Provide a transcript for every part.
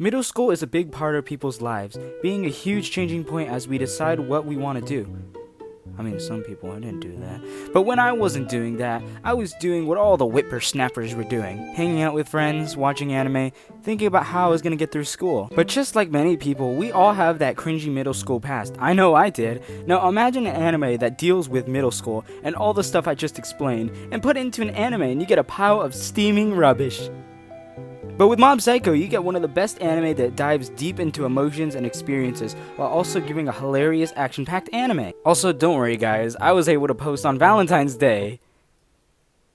Middle school is a big part of people's lives, being a huge changing point as we decide what we want to do. I mean, some people, I didn't do that. But when I wasn't doing that, I was doing what all the whippersnappers were doing. Hanging out with friends, watching anime, thinking about how I was going to get through school. But just like many people, we all have that cringy middle school past. I know I did. Now imagine an anime that deals with middle school and all the stuff I just explained, and put it into an anime and you get a pile of steaming rubbish. But with Mob Psycho, you get one of the best anime that dives deep into emotions and experiences, while also giving a hilarious action-packed anime. Also, don't worry guys, I was able to post on Valentine's Day.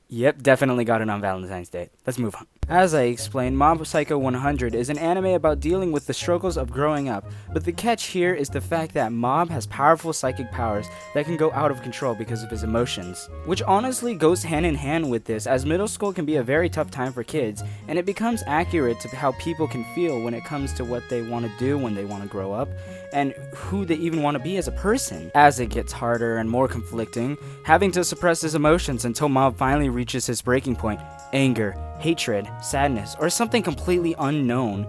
Yep, definitely got it on Valentine's Day. Let's move on. As I explained, Mob Psycho 100 is an anime about dealing with the struggles of growing up, but the catch here is the fact that Mob has powerful psychic powers that can go out of control because of his emotions. Which honestly goes hand in hand with this, as middle school can be a very tough time for kids, and it becomes accurate to how people can feel when it comes to what they want to do when they want to grow up, and who they even want to be as a person. As it gets harder and more conflicting, having to suppress his emotions until Mob finally reaches his breaking point, anger, hatred, sadness, or something completely unknown.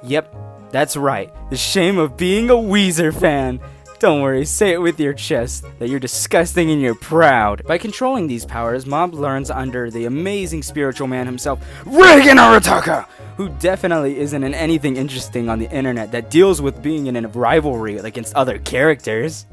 Yep, that's right, the shame of being a Weezer fan. Don't worry, say it with your chest, that you're disgusting and you're proud. By controlling these powers, Mob learns under the amazing spiritual man himself, Reigen Arataka, who definitely isn't in anything interesting on the internet that deals with being in a rivalry against other characters.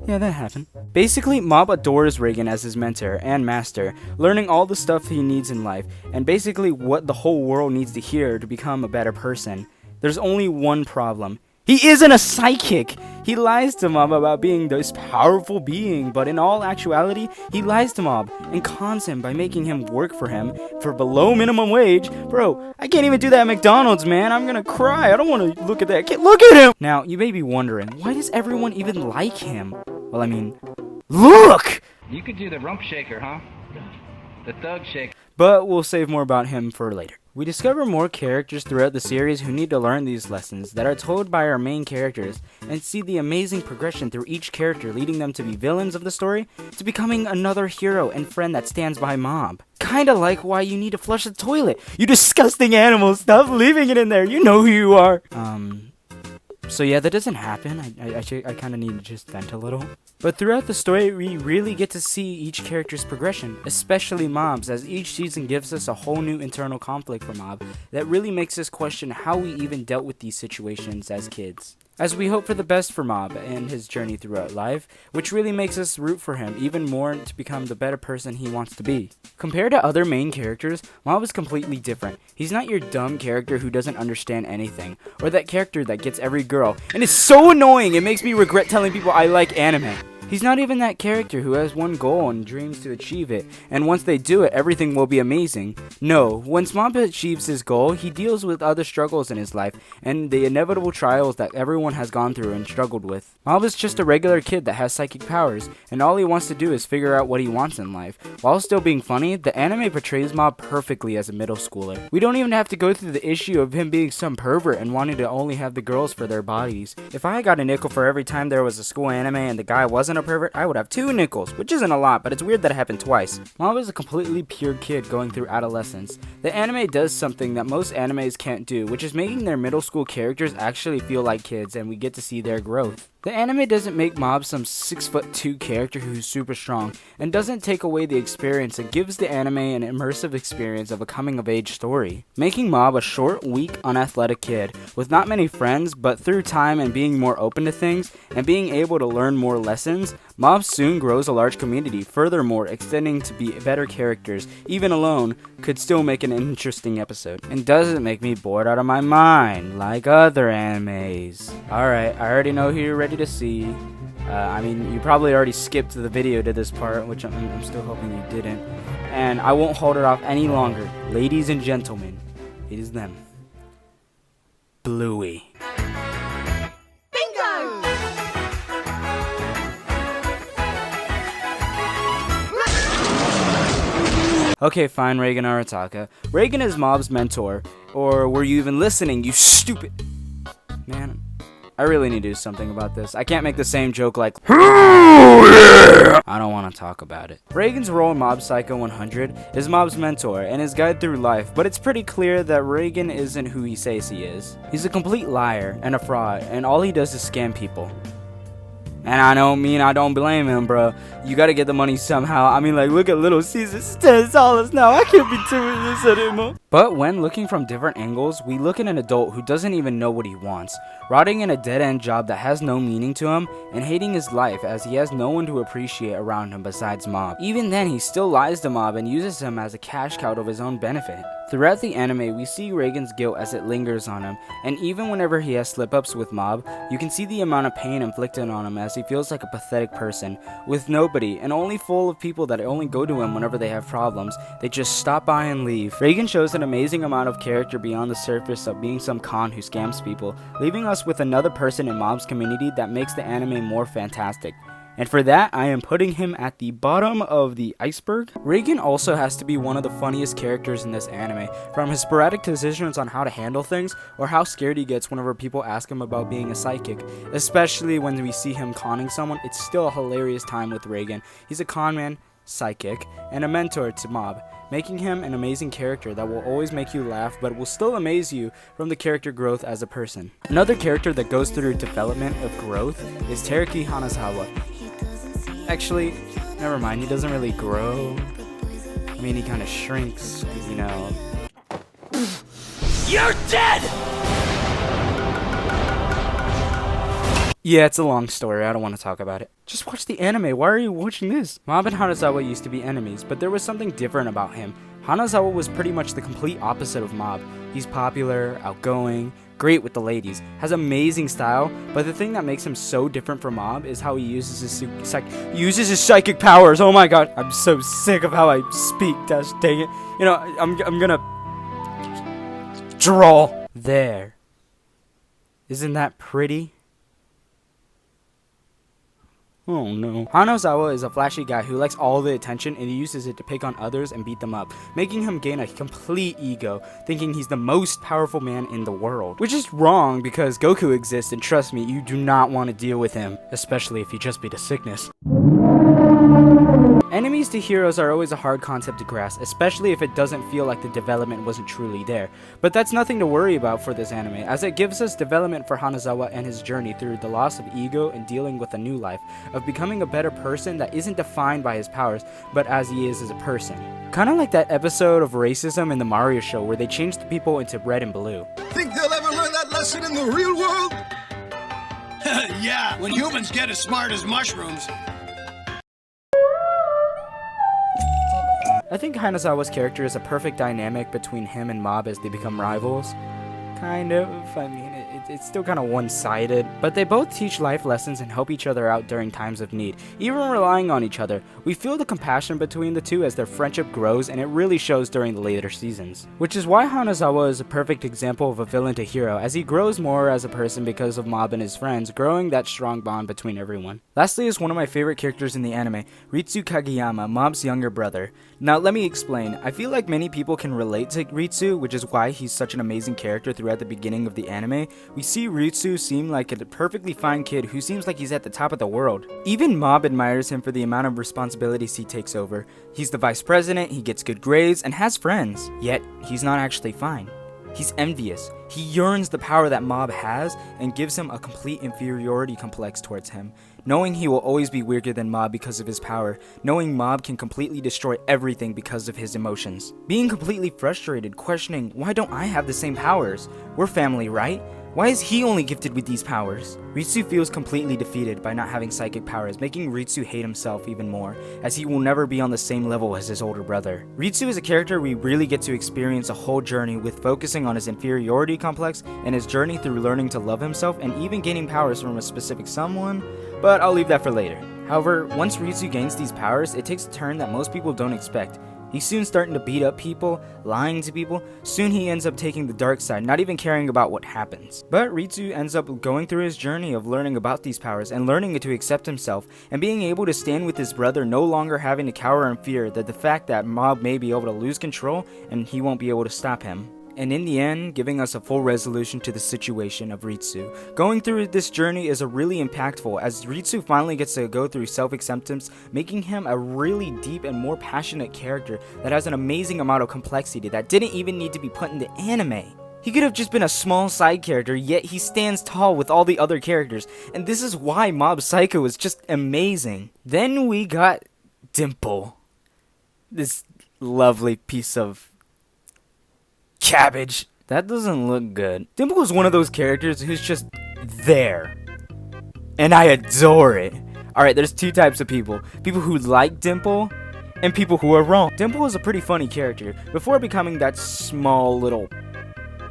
Yeah, that happened. Basically, Mob adores Reigen as his mentor and master, learning all the stuff he needs in life, and basically what the whole world needs to hear to become a better person. There's only one problem. He isn't a psychic! He lies to Mob about being this powerful being, but in all actuality, he lies to Mob and cons him by making him work for him for below minimum wage. Bro, I can't even do that at McDonald's, man. I'm gonna cry. I don't want to look at that kid. Look at him! Now, you may be wondering, why does everyone even like him? Well, I mean, look! You could do the rump shaker, huh? The thug shaker. But we'll save more about him for later. We discover more characters throughout the series who need to learn these lessons that are told by our main characters, and see the amazing progression through each character, leading them to be villains of the story, to becoming another hero and friend that stands by Mob. Kinda like why you need to flush the toilet. You disgusting animal, stop leaving it in there, you know who you are. So yeah, that doesn't happen. I kind of need to just vent a little. But throughout the story, we really get to see each character's progression, especially Mob's, as each season gives us a whole new internal conflict for Mob that really makes us question how we even dealt with these situations as kids. As we hope for the best for Mob and his journey throughout life, which really makes us root for him even more to become the better person he wants to be. Compared to other main characters, Mob is completely different. He's not your dumb character who doesn't understand anything, or that character that gets every girl, and it's so annoying it makes me regret telling people I like anime. He's not even that character who has one goal and dreams to achieve it, and once they do it, everything will be amazing. No, once Mob achieves his goal, he deals with other struggles in his life, and the inevitable trials that everyone has gone through and struggled with. Mob is just a regular kid that has psychic powers, and all he wants to do is figure out what he wants in life. While still being funny, the anime portrays Mob perfectly as a middle schooler. We don't even have to go through the issue of him being some pervert and wanting to only have the girls for their bodies. If I got a nickel for every time there was a school anime and the guy wasn't a pervert, I would have 2 nickels, which isn't a lot, but it's weird that it happened twice. Mob is a completely pure kid going through adolescence. The anime does something that most animes can't do, which is making their middle school characters actually feel like kids, and we get to see their growth. The anime doesn't make Mob some 6'2" character who's super strong, and doesn't take away the experience. It gives the anime an immersive experience of a coming-of-age story, making Mob a short, weak, unathletic kid, with not many friends, but through time and being more open to things, and being able to learn more lessons, Mob soon grows a large community, furthermore extending to be better characters. Even alone, could still make an interesting episode, and doesn't make me bored out of my mind, like other animes. Alright, I already know who you're ready to see. I mean, you probably already skipped the video to this part, which I'm still hoping you didn't. And I won't hold it off any longer. Ladies and gentlemen, it is them. Bluey. Bingo! Okay, fine, Reigen Arataka. Reigen is Mob's mentor. Or were you even listening, you stupid... Man... I really need to do something about this. I can't make the same joke like, I don't want to talk about it. Reigen's role in Mob Psycho 100 is Mob's mentor and his guide through life, but it's pretty clear that Reigen isn't who he says he is. He's a complete liar and a fraud, and all he does is scam people. And I don't blame him, bro. You gotta get the money somehow. I mean, like, look at Little Caesar's $10 now. I can't be doing this anymore. But when looking from different angles, we look at an adult who doesn't even know what he wants, rotting in a dead-end job that has no meaning to him, and hating his life as he has no one to appreciate around him besides Mob. Even then, he still lies to Mob and uses him as a cash cow of his own benefit. Throughout the anime, we see Reigen's guilt as it lingers on him, and even whenever he has slip-ups with Mob, you can see the amount of pain inflicted on him as he feels like a pathetic person, with nobody, and only full of people that only go to him whenever they have problems. They just stop by and leave. Reigen shows an amazing amount of character beyond the surface of being some con who scams people, leaving us with another person in Mob's community that makes the anime more fantastic. And for that, I am putting him at the bottom of the iceberg. Reigen also has to be one of the funniest characters in this anime, from his sporadic decisions on how to handle things, or how scared he gets whenever people ask him about being a psychic. Especially when we see him conning someone, it's still a hilarious time with Reigen. He's a con man, psychic, and a mentor to Mob, making him an amazing character that will always make you laugh but will still amaze you from the character growth as a person. Another character that goes through development of growth is Teruki Hanazawa. Actually, never mind, he doesn't really grow. I mean, he kind of shrinks, you know. You're dead! Yeah, it's a long story, I don't want to talk about it. Just watch the anime, why are you watching this? Mob and Hanazawa used to be enemies, but there was something different about him. Hanazawa was pretty much the complete opposite of Mob. He's popular, outgoing, great with the ladies, has amazing style, but the thing that makes him so different from Mob is how he uses his psychic powers. Oh my god, I'm so sick of how I speak, gosh dang it. You know, I'm gonna draw there. Isn't that pretty? Oh no. Hanazawa is a flashy guy who likes all the attention and he uses it to pick on others and beat them up, making him gain a complete ego, thinking he's the most powerful man in the world. Which is wrong because Goku exists and trust me, you do not want to deal with him, especially if you just beat a sickness. Enemies to heroes are always a hard concept to grasp, especially if it doesn't feel like the development wasn't truly there. But that's nothing to worry about for this anime, as it gives us development for Hanazawa and his journey through the loss of ego and dealing with a new life, of becoming a better person that isn't defined by his powers, but as he is as a person. Kinda like that episode of racism in the Mario show where they changed the people into red and blue. Think they'll ever learn that lesson in the real world? Yeah, when humans get as smart as mushrooms. I think Hanazawa's character is a perfect dynamic between him and Mob as they become rivals. Kind of. I mean, it's still kind of one-sided. But they both teach life lessons and help each other out during times of need, even relying on each other. We feel the compassion between the two as their friendship grows, and it really shows during the later seasons. Which is why Hanazawa is a perfect example of a villain to hero, as he grows more as a person because of Mob and his friends, growing that strong bond between everyone. Lastly is one of my favorite characters in the anime, Ritsu Kageyama, Mob's younger brother. Now let me explain. I feel like many people can relate to Ritsu, which is why he's such an amazing character throughout the beginning of the anime. We see Ritsu seem like a perfectly fine kid who seems like he's at the top of the world. Even Mob admires him for the amount of responsibilities he takes over. He's the vice president, he gets good grades, and has friends. Yet, he's not actually fine. He's envious. He yearns the power that Mob has and gives him a complete inferiority complex towards him. Knowing he will always be weaker than Mob because of his power, knowing Mob can completely destroy everything because of his emotions. Being completely frustrated, questioning, why don't I have the same powers? We're family, right? Why is he only gifted with these powers? Ritsu feels completely defeated by not having psychic powers, making Ritsu hate himself even more, as he will never be on the same level as his older brother. Ritsu is a character we really get to experience a whole journey with, focusing on his inferiority complex and his journey through learning to love himself and even gaining powers from a specific someone, but I'll leave that for later. However, once Ritsu gains these powers, it takes a turn that most people don't expect. He's soon starting to beat up people, lying to people. Soon he ends up taking the dark side, not even caring about what happens. But Ritsu ends up going through his journey of learning about these powers and learning to accept himself and being able to stand with his brother, no longer having to cower in fear that the fact that Mob may be able to lose control and he won't be able to stop him. and in the end, giving us a full resolution to the situation of Ritsu. Going through this journey is really impactful, as Ritsu finally gets to go through self-acceptance, making him a really deep and more passionate character that has an amazing amount of complexity that didn't even need to be put in the anime. He could have just been a small side character, yet he stands tall with all the other characters, and this is why Mob Psycho is just amazing. Then we got Dimple. This lovely piece of cabbage. That doesn't look good. Dimple is one of those characters who's just there. And I adore it. Alright, there's two types of people. People who like Dimple and people who are wrong. Dimple is a pretty funny character. Before becoming that small little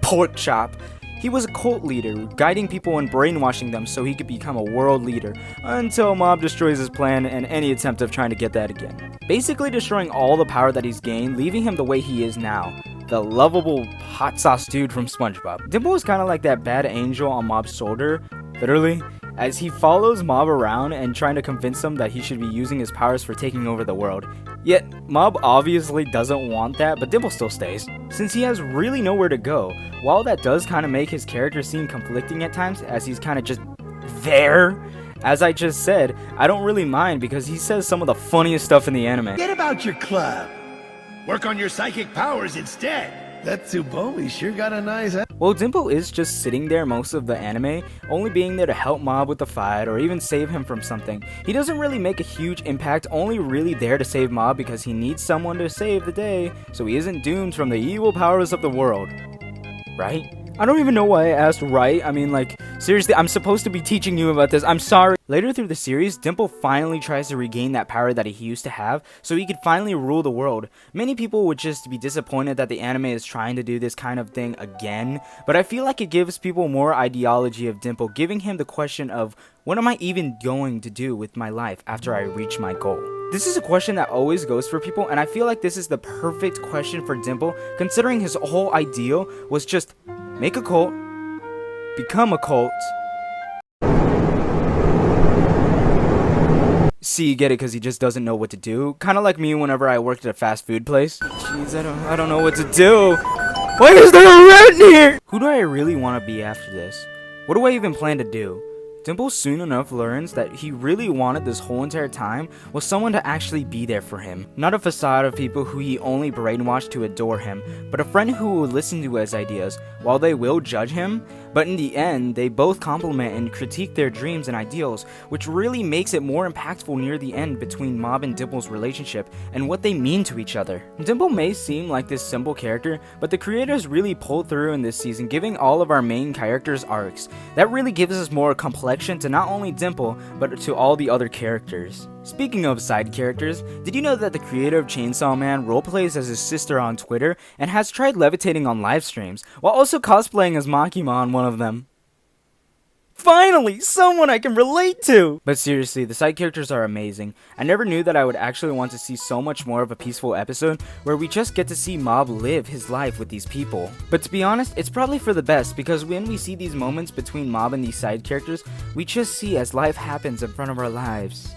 pork chop, he was a cult leader, guiding people and brainwashing them so he could become a world leader, until Mob destroys his plan and any attempt of trying to get that again. Basically destroying all the power that he's gained, leaving him the way he is now. The lovable hot sauce dude from SpongeBob. Dimple is kind of like that bad angel on Mob's shoulder, literally, as he follows Mob around and trying to convince him that he should be using his powers for taking over the world. Yet, Mob obviously doesn't want that, but Dimple still stays, since he has really nowhere to go. While that does kind of make his character seem conflicting at times, as he's kind of just there, as I just said, I don't really mind because he says some of the funniest stuff in the anime. Forget about your club. Work on your psychic powers instead. That Tsubomi sure got a nice... Well, Dimple is just sitting there most of the anime, only being there to help Mob with the fight or even save him from something. He doesn't really make a huge impact, only really there to save Mob because he needs someone to save the day, so he isn't doomed from the evil powers of the world. Right? I don't even know why I asked right. I mean, like, seriously, I'm supposed to be teaching you about this. I'm sorry. Later through the series, Dimple finally tries to regain that power that he used to have, so he could finally rule the world. Many people would just be disappointed that the anime is trying to do this kind of thing again, but I feel like it gives people more ideology of Dimple, giving him the question of, what am I even going to do with my life after I reach my goal? This is a question that always goes for people, and I feel like this is the perfect question for Dimple, considering his whole ideal was just make a cult, become a cult. See, you get it because he just doesn't know what to do. Kind of like me whenever I worked at a fast food place. Jeez, I don't know what to do. Why is there a rat in here? Who do I really want to be after this? What do I even plan to do? Dimple soon enough learns that he really wanted this whole entire time was someone to actually be there for him. Not a facade of people who he only brainwashed to adore him, but a friend who will listen to his ideas. While they will judge him, but in the end, they both compliment and critique their dreams and ideals, which really makes it more impactful near the end between Mob and Dimple's relationship and what they mean to each other. Dimple may seem like this simple character, but the creators really pulled through in this season, giving all of our main characters arcs. That really gives us more complexion to not only Dimple, but to all the other characters. Speaking of side characters, did you know that the creator of Chainsaw Man roleplays as his sister on Twitter and has tried levitating on live streams, while also cosplaying as Makima on one of them? Finally, someone I can relate to! But seriously, the side characters are amazing. I never knew that I would actually want to see so much more of a peaceful episode where we just get to see Mob live his life with these people. But to be honest, it's probably for the best because when we see these moments between Mob and these side characters, we just see as life happens in front of our lives.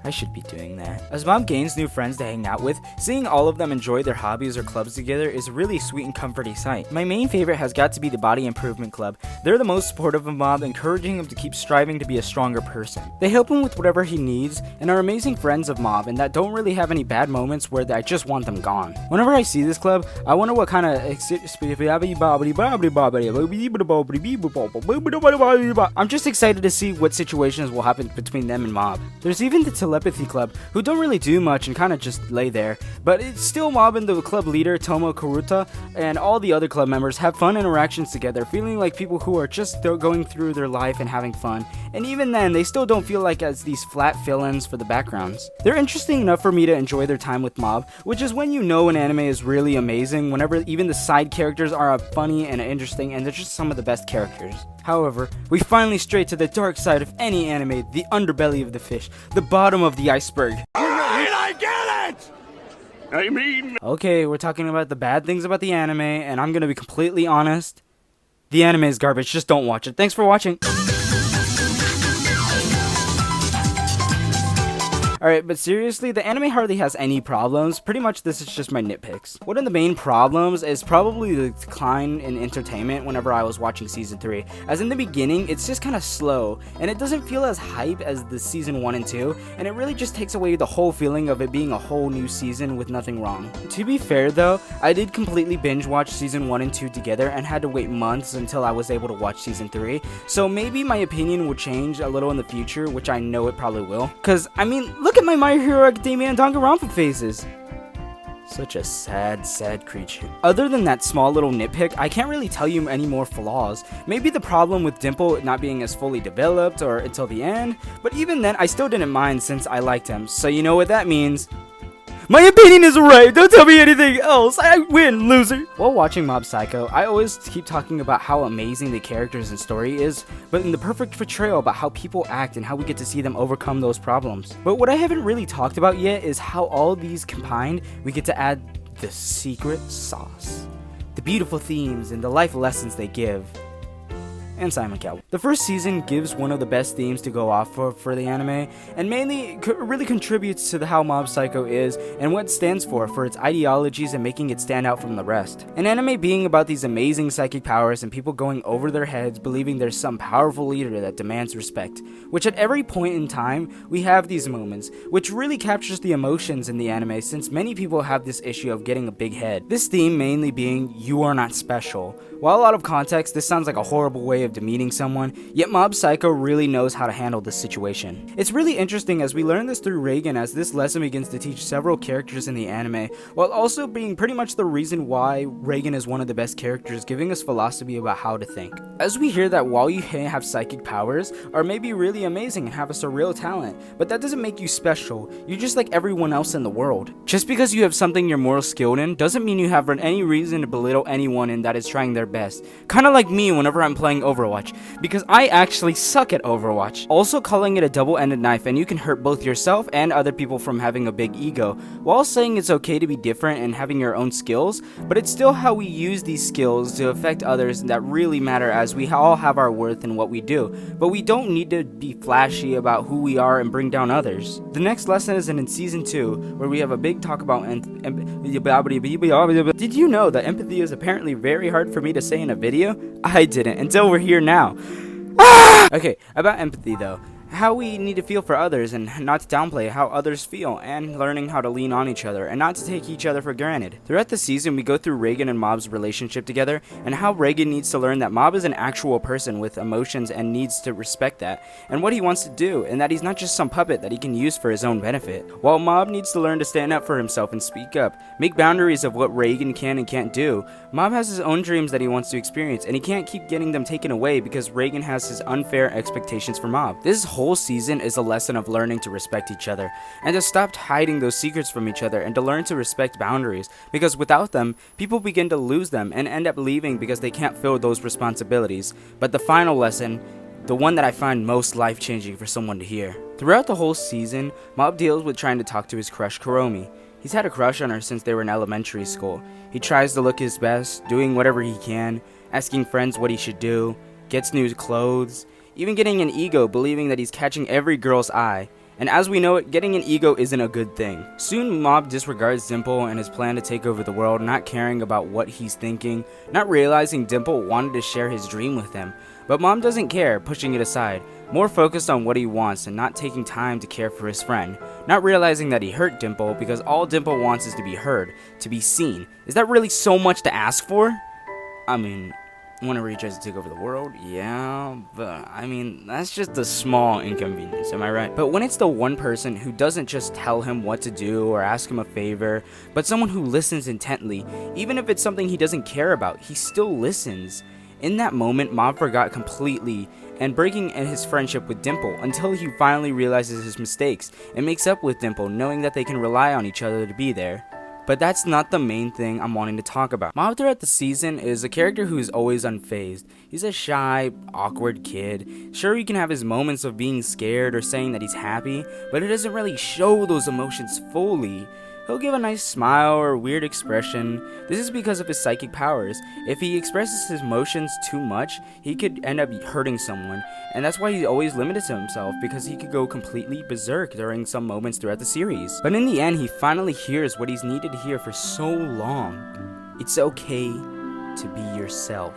I should be doing that. As Mob gains new friends to hang out with, seeing all of them enjoy their hobbies or clubs together is a really sweet and comforting sight. My main favorite has got to be the Body Improvement Club. They're the most supportive of Mob, encouraging him to keep striving to be a stronger person. They help him with whatever he needs, and are amazing friends of Mob, and that don't really have any bad moments where I just want them gone. Whenever I see this club, I wonder what kind of I'm just excited to see what situations will happen between them and Mob. There's even the Telepathy Club, who don't really do much and kind of just lay there, but it's still Mob and the club leader Tomo Karuta and all the other club members have fun interactions together, feeling like people who are just going through their life and having fun, and even then they still don't feel like as these flat fill-ins for the backgrounds. They're interesting enough for me to enjoy their time with Mob, which is when you know an anime is really amazing, whenever even the side characters are funny and interesting and they're just some of the best characters. However, we finally stray to the dark side of any anime, the underbelly of the fish, the bottom of the iceberg. I get it! I mean... Okay, we're talking about the bad things about the anime, and I'm gonna be completely honest. The anime is garbage, just don't watch it. Thanks for watching. Alright, but seriously, the anime hardly has any problems. Pretty much this is just my nitpicks. One of the main problems is probably the decline in entertainment whenever I was watching season 3. As in the beginning, it's just kind of slow, and it doesn't feel as hype as the season 1 and 2, and it really just takes away the whole feeling of it being a whole new season with nothing wrong. To be fair though, I did completely binge watch season 1 and 2 together and had to wait months until I was able to watch season 3, so maybe my opinion will change a little in the future, which I know it probably will. Cause, I mean, look at my Hero Academia and Danganronpa faces. Such a sad, sad creature. Other than that small little nitpick, I can't really tell you any more flaws. Maybe the problem with Dimple not being as fully developed or until the end, but even then I still didn't mind since I liked him, so you know what that means. My opinion is right, don't tell me anything else, I win, loser! While watching Mob Psycho, I always keep talking about how amazing the characters and story is, but in the perfect portrayal about how people act and how we get to see them overcome those problems. But what I haven't really talked about yet is how all these combined, we get to add the secret sauce. The beautiful themes and the life lessons they give. And Simon Cowell. The first season gives one of the best themes to go off for the anime, and mainly really contributes to how Mob Psycho is and what it stands for its ideologies and making it stand out from the rest. An anime being about these amazing psychic powers and people going over their heads believing there's some powerful leader that demands respect, which at every point in time we have these moments, which really captures the emotions in the anime since many people have this issue of getting a big head. This theme mainly being, you are not special. While out of context, this sounds like a horrible way of demeaning someone, yet Mob Psycho really knows how to handle this situation. It's really interesting as we learn this through Reagan, as this lesson begins to teach several characters in the anime, while also being pretty much the reason why Reagan is one of the best characters, giving us philosophy about how to think. As we hear that while you have psychic powers, are maybe really amazing and have a surreal talent, but that doesn't make you special, you're just like everyone else in the world. Just because you have something you're more skilled in, doesn't mean you have any reason to belittle anyone in that is trying their best. Kinda like me whenever I'm playing Overwatch, because I actually suck at Overwatch. Also calling it a double-ended knife, and you can hurt both yourself and other people from having a big ego, while saying it's okay to be different and having your own skills, but it's still how we use these skills to affect others that really matter, as we all have our worth in what we do, but we don't need to be flashy about who we are and bring down others. The next lesson is in season 2, where we have a big talk about did you know that empathy is apparently very hard for me to say in a video? I didn't, until we're here now. Okay, about empathy though. How we need to feel for others and not to downplay how others feel, and learning how to lean on each other and not to take each other for granted. Throughout the season, we go through Reagan and Mob's relationship together and how Reagan needs to learn that Mob is an actual person with emotions and needs to respect that and what he wants to do, and that he's not just some puppet that he can use for his own benefit. While Mob needs to learn to stand up for himself and speak up, make boundaries of what Reagan can and can't do. Mob has his own dreams that he wants to experience, and he can't keep getting them taken away because Reagan has his unfair expectations for Mob. This whole season is a lesson of learning to respect each other and to stop hiding those secrets from each other and to learn to respect boundaries, because without them, people begin to lose them and end up leaving because they can't fill those responsibilities. But the final lesson, the one that I find most life-changing for someone to hear. Throughout the whole season, Mob deals with trying to talk to his crush Kuromi. He's had a crush on her since they were in elementary school. He tries to look his best, doing whatever he can, asking friends what he should do, gets new clothes, even getting an ego, believing that he's catching every girl's eye. And as we know it, getting an ego isn't a good thing. Soon Mob disregards Dimple and his plan to take over the world, not caring about what he's thinking, not realizing Dimple wanted to share his dream with him. But Mob doesn't care, pushing it aside, more focused on what he wants and not taking time to care for his friend, not realizing that he hurt Dimple because all Dimple wants is to be heard, to be seen. Is that really so much to ask for? I mean, whenever he tries to take over the world, yeah, but I mean, that's just a small inconvenience, am I right? But when it's the one person who doesn't just tell him what to do or ask him a favor, but someone who listens intently, even if it's something he doesn't care about, he still listens. In that moment, Mob forgot completely and breaking his friendship with Dimple until he finally realizes his mistakes and makes up with Dimple, knowing that they can rely on each other to be there. But that's not the main thing I'm wanting to talk about. Mob throughout the season is a character who is always unfazed. He's a shy, awkward kid. Sure, he can have his moments of being scared or saying that he's happy, but it doesn't really show those emotions fully. He'll give a nice smile or weird expression. This is because of his psychic powers. If he expresses his emotions too much, he could end up hurting someone, and that's why he always limited to himself, because he could go completely berserk during some moments throughout the series. But in the end, he finally hears what he's needed to hear for so long. It's okay to be yourself.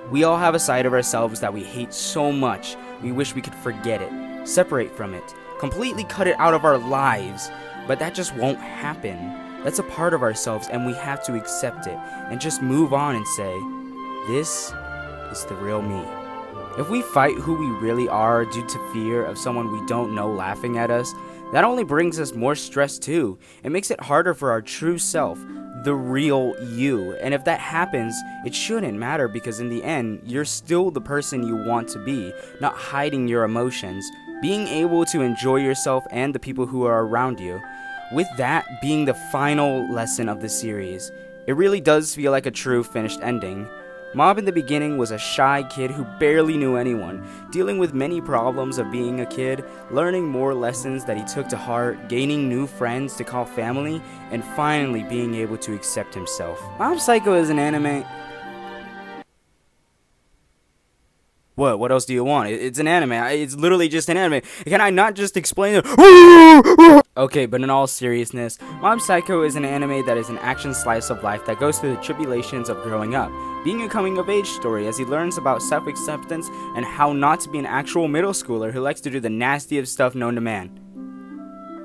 We all have a side of ourselves that we hate so much, we wish we could forget it, separate from it, completely cut it out of our lives, but that just won't happen. That's a part of ourselves and we have to accept it and just move on and say, this is the real me. If we fight who we really are due to fear of someone we don't know laughing at us, that only brings us more stress too. It makes it harder for our true self, the real you. And if that happens, it shouldn't matter, because in the end, you're still the person you want to be, not hiding your emotions, being able to enjoy yourself and the people who are around you. With that being the final lesson of the series, it really does feel like a true finished ending. Mob in the beginning was a shy kid who barely knew anyone, dealing with many problems of being a kid, learning more lessons that he took to heart, gaining new friends to call family, and finally being able to accept himself. Mob Psycho is an anime. What else do you want? It's an anime. It's literally just an anime. Can I not just explain it? Okay, but in all seriousness, Mob Psycho is an anime that is an action slice of life that goes through the tribulations of growing up, being a coming-of-age story as he learns about self-acceptance and how not to be an actual middle schooler who likes to do the nastiest stuff known to man.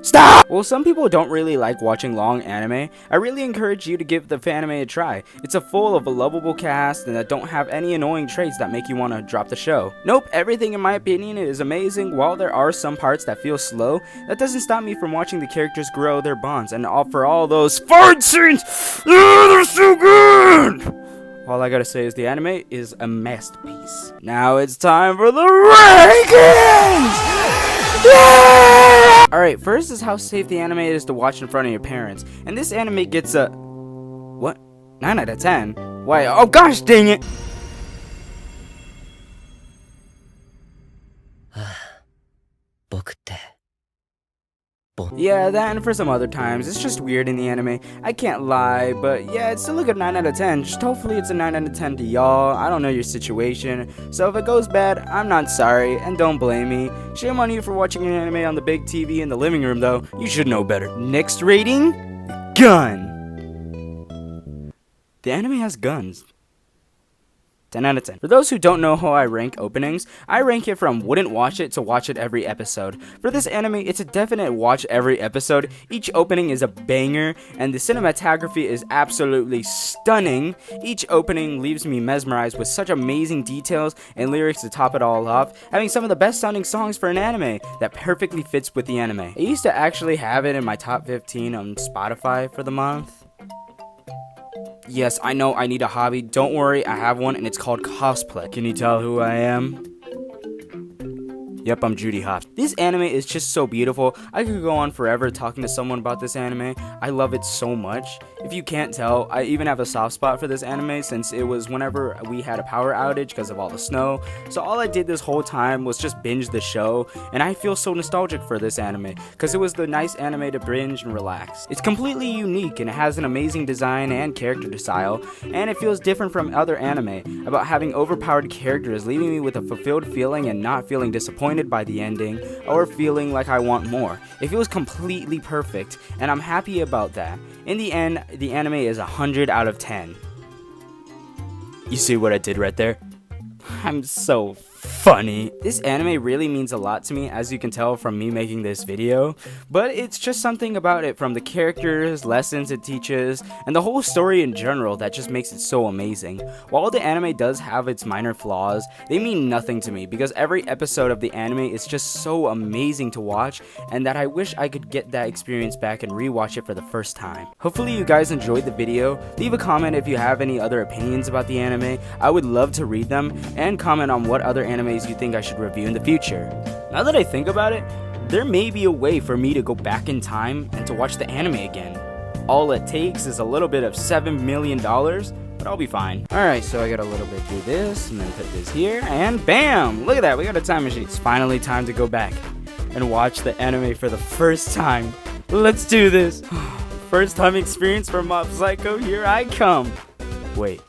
Stop! Well, some people don't really like watching long anime. I really encourage you to give the anime a try. It's a full of a lovable cast and that don't have any annoying traits that make you want to drop the show. Nope, everything in my opinion is amazing. While there are some parts that feel slow, that doesn't stop me from watching the characters grow their bonds and offer all those fart scenes. They're so good! All I gotta say is the anime is a masterpiece. Now it's time for the rankings! Yeah! Alright, first is how safe the anime is to watch in front of your parents. And this anime gets a... what? 9 out of 10? Why? Oh gosh dang it! Yeah, that and for some other times, it's just weird in the anime. I can't lie, but yeah, it's still a good 9 out of 10. Just hopefully it's a 9 out of 10 to y'all. I don't know your situation, so if it goes bad, I'm not sorry, and don't blame me. Shame on you for watching an anime on the big TV in the living room, though. You should know better. Next rating? Gun! The anime has guns. 10 out of 10. For those who don't know how I rank openings, I rank it from wouldn't watch it to watch it every episode. For this anime, it's a definite watch every episode. Each opening is a banger, and the cinematography is absolutely stunning. Each opening leaves me mesmerized with such amazing details and lyrics to top it all off, having some of the best sounding songs for an anime that perfectly fits with the anime. I used to actually have it in my top 15 on Spotify for the month. Yes, I know I need a hobby. Don't worry, I have one, and it's called cosplay. Can you tell who I am? Yep, I'm Judy Hopps. This anime is just so beautiful. I could go on forever talking to someone about this anime. I love it so much. If you can't tell, I even have a soft spot for this anime since it was whenever we had a power outage because of all the snow. So all I did this whole time was just binge the show, and I feel so nostalgic for this anime because it was the nice anime to binge and relax. It's completely unique and it has an amazing design and character style, and it feels different from other anime about having overpowered characters, leaving me with a fulfilled feeling and not feeling disappointed by the ending or feeling like I want more. It feels completely perfect, and I'm happy about that. In the end, the anime is 100 out of 10. You see what I did right there? I'm so funny. This anime really means a lot to me, as you can tell from me making this video, but it's just something about it, from the characters, lessons it teaches, and the whole story in general that just makes it so amazing. While the anime does have its minor flaws, they mean nothing to me because every episode of the anime is just so amazing to watch, and that I wish I could get that experience back and rewatch it for the first time. Hopefully you guys enjoyed the video. Leave a comment if you have any other opinions about the anime. I would love to read them, and comment on what other animes you think I should review in the future. Now that I think about it, there may be a way for me to go back in time and to watch the anime again. All it takes is a little bit of $7 million, but I'll be fine. Alright, so I gotta a little bit do this, and then put this here, and bam! Look at that, we got a time machine. It's finally time to go back and watch the anime for the first time. Let's do this! First time experience for Mob Psycho, here I come. Wait,